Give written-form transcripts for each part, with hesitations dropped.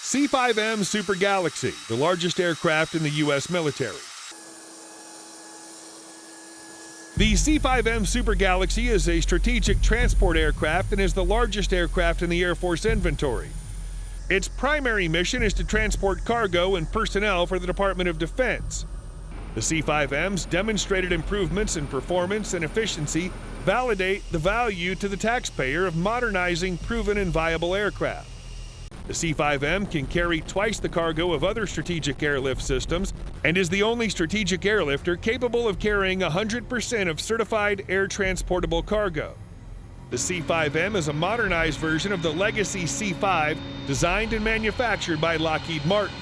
C-5M Super Galaxy, the largest aircraft in the U.S. military. The C-5M Super Galaxy is a strategic transport aircraft and is the largest aircraft in the Air Force inventory. Its primary mission is to transport cargo and personnel for the Department of Defense. The C-5M's demonstrated improvements in performance and efficiency validate the value to the taxpayer of modernizing proven and viable aircraft. The C-5M can carry twice the cargo of other strategic airlift systems and is the only strategic airlifter capable of carrying 100% of certified air transportable cargo. The C-5M is a modernized version of the legacy C-5 designed and manufactured by Lockheed Martin.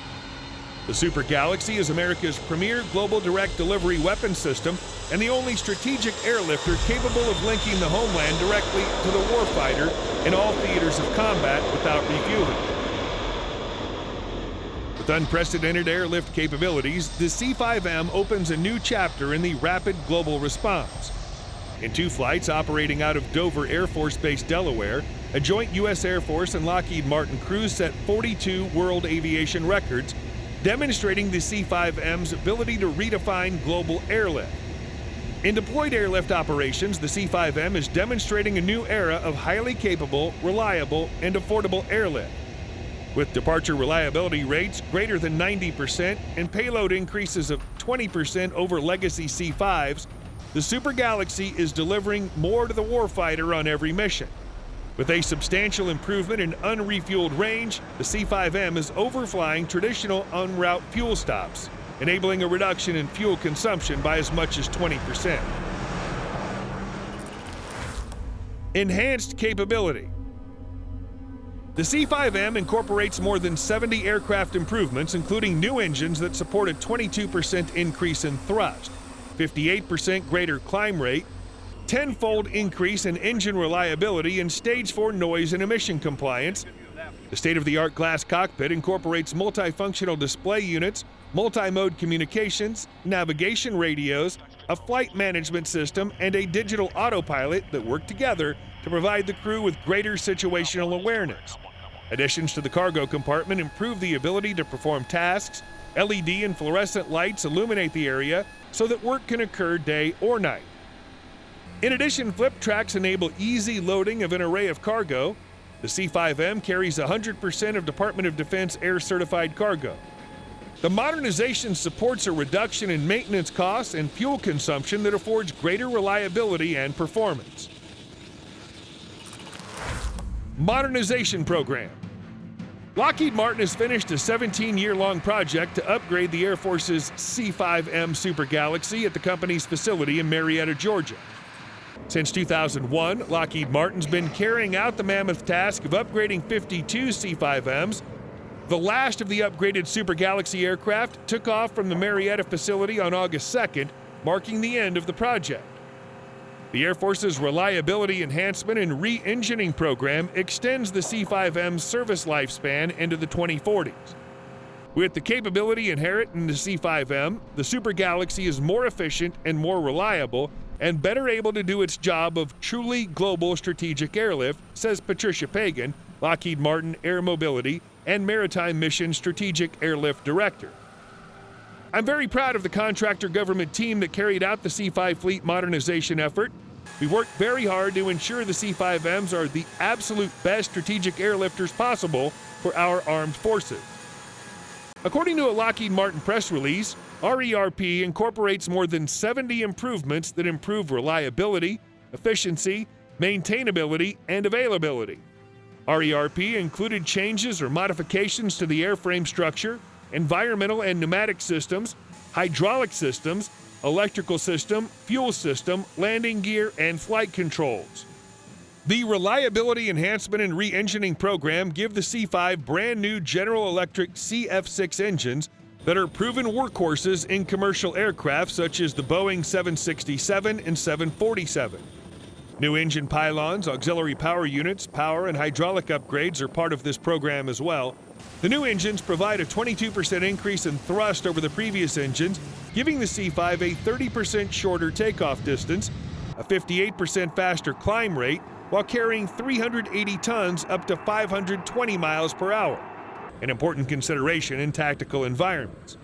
The Super Galaxy is America's premier global direct delivery weapon system and the only strategic airlifter capable of linking the homeland directly to the warfighter in all theaters of combat without refueling. With unprecedented airlift capabilities, the C-5M opens a new chapter in the rapid global response. In 2 flights operating out of Dover Air Force Base, Delaware, a joint U.S. Air Force and Lockheed Martin crews set 42 world aviation records, demonstrating the C-5M's ability to redefine global airlift. In deployed airlift operations, the C-5M is demonstrating a new era of highly capable, reliable, and affordable airlift. With departure reliability rates greater than 90% and payload increases of 20% over legacy C-5s, the Super Galaxy is delivering more to the warfighter on every mission. With a substantial improvement in unrefueled range, the C-5M is overflying traditional en route fuel stops, enabling a reduction in fuel consumption by as much as 20%. Enhanced capability. The C-5M incorporates more than 70 aircraft improvements, including new engines that support a 22% increase in thrust, 58% greater climb rate, 10-fold increase in engine reliability, and Stage 4 noise and emission compliance. The state-of-the-art glass cockpit incorporates multifunctional display units, multi-mode communications, navigation radios, a flight management system, and a digital autopilot that work together to provide the crew with greater situational awareness. Additions to the cargo compartment improve the ability to perform tasks. LED and fluorescent lights illuminate the area so that work can occur day or night. In addition, flip tracks enable easy loading of an array of cargo. The C-5M carries 100% of Department of Defense air-certified cargo. The modernization supports a reduction in maintenance costs and fuel consumption that affords greater reliability and performance. Modernization program. Lockheed Martin has finished a 17-year-long project to upgrade the Air Force's C-5M Super Galaxy at the company's facility in Marietta, Georgia. Since 2001, Lockheed Martin's been carrying out the mammoth task of upgrading 52 C-5Ms. The last of the upgraded Super Galaxy aircraft took off from the Marietta facility on August 2nd, marking the end of the project. The Air Force's Reliability Enhancement and Re-engining program extends the C-5M's service lifespan into the 2040s. With the capability inherent in the C-5M, the Super Galaxy is more efficient and more reliable and better able to do its job of truly global strategic airlift, says Patricia Pagan, Lockheed Martin Air Mobility and Maritime Mission Strategic Airlift Director. I'm very proud of the contractor government team that carried out the C-5 fleet modernization effort. We worked very hard to ensure the C-5Ms are the absolute best strategic airlifters possible for our armed forces. According to a Lockheed Martin press release, RERP incorporates more than 70 improvements that improve reliability, efficiency, maintainability, and availability. RERP included changes or modifications to the airframe structure, environmental and pneumatic systems, hydraulic systems, electrical system, fuel system, landing gear, and flight controls. The Reliability Enhancement and Re-engining program give the C-5 brand new General Electric CF6 engines that are proven workhorses in commercial aircraft such as the Boeing 767 and 747. New engine pylons, auxiliary power units, power and hydraulic upgrades are part of this program as well. The new engines provide a 22% increase in thrust over the previous engines, giving the C-5 a 30% shorter takeoff distance, a 58% faster climb rate, while carrying 380 tons up to 520 miles per hour. an important consideration in tactical environments.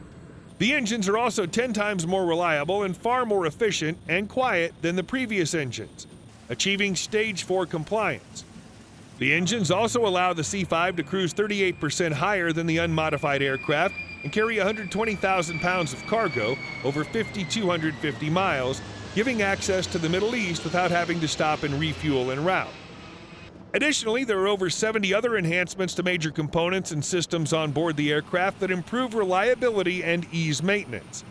The engines are also 10 times more reliable and far more efficient and quiet than the previous engines, achieving Stage 4 compliance. The engines also allow the C-5 to cruise 38% higher than the unmodified aircraft and carry 120,000 pounds of cargo over 5,250 miles, giving access to the Middle East without having to stop and refuel en route. Additionally, there are over 70 other enhancements to major components and systems on board the aircraft that improve reliability and ease maintenance.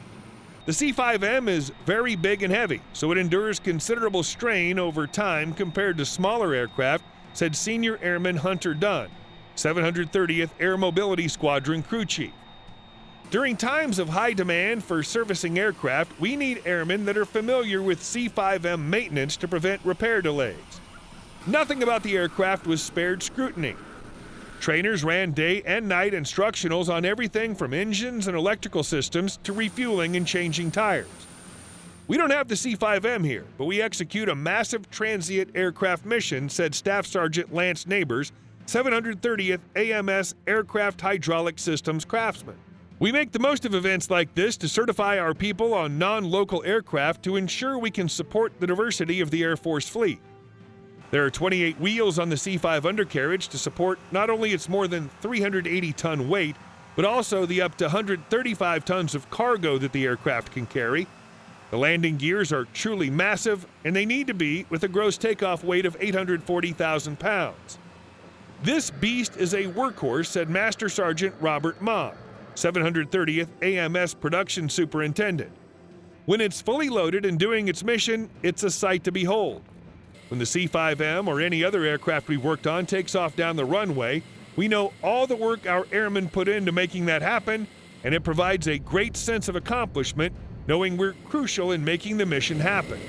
The C-5M is very big and heavy, so it endures considerable strain over time compared to smaller aircraft, said Senior Airman Hunter Dunn, 730th Air Mobility Squadron Crew Chief. During times of high demand for servicing aircraft, we need airmen that are familiar with C-5M maintenance to prevent repair delays. Nothing about the aircraft was spared scrutiny. Trainers ran day and night instructionals on everything from engines and electrical systems to refueling and changing tires. We don't have the C-5M here, but we execute a massive transient aircraft mission, said Staff Sergeant Lance Neighbors, 730th AMS Aircraft Hydraulic Systems craftsman. We make the most of events like this to certify our people on non-local aircraft to ensure we can support the diversity of the Air Force fleet. There are 28 wheels on the C-5 undercarriage to support not only its more than 380-ton weight, but also the up to 135 tons of cargo that the aircraft can carry. The landing gears are truly massive, and they need to be with a gross takeoff weight of 840,000 pounds. This beast is a workhorse, said Master Sergeant Robert Maughan, 730th AMS Production Superintendent. When it's fully loaded and doing its mission, it's a sight to behold. When the C-5M or any other aircraft we've worked on takes off down the runway, we know all the work our airmen put into making that happen, and it provides a great sense of accomplishment knowing we're crucial in making the mission happen.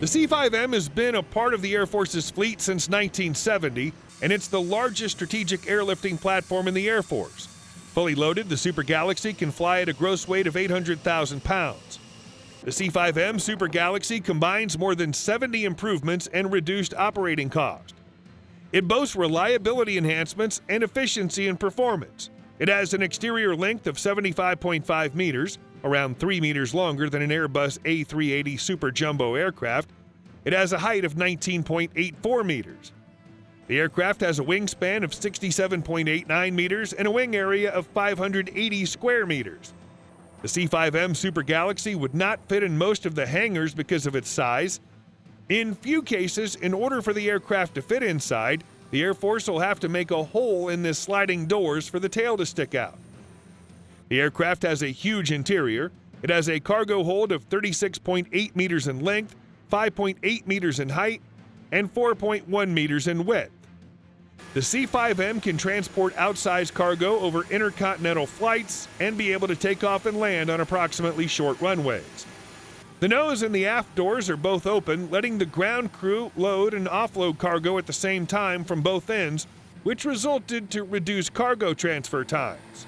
The C-5M has been a part of the Air Force's fleet since 1970, and it's the largest strategic airlifting platform in the Air Force. Fully loaded, the Super Galaxy can fly at a gross weight of 800,000 pounds. The C-5M Super Galaxy combines more than 70 improvements and reduced operating cost. It boasts reliability enhancements and efficiency and performance. It has an exterior length of 75.5 meters, around 3 meters longer than an Airbus A380 Super Jumbo aircraft. It has a height of 19.84 meters. The aircraft has a wingspan of 67.89 meters and a wing area of 580 square meters. The C-5M Super Galaxy would not fit in most of the hangars because of its size. In few cases, in order for the aircraft to fit inside, the Air Force will have to make a hole in the sliding doors for the tail to stick out. The aircraft has a huge interior. It has a cargo hold of 36.8 meters in length, 5.8 meters in height, and 4.1 meters in width. The C-5M can transport outsized cargo over intercontinental flights and be able to take off and land on approximately short runways. The nose and the aft doors are both open, letting the ground crew load and offload cargo at the same time from both ends, which resulted to reduced cargo transfer times.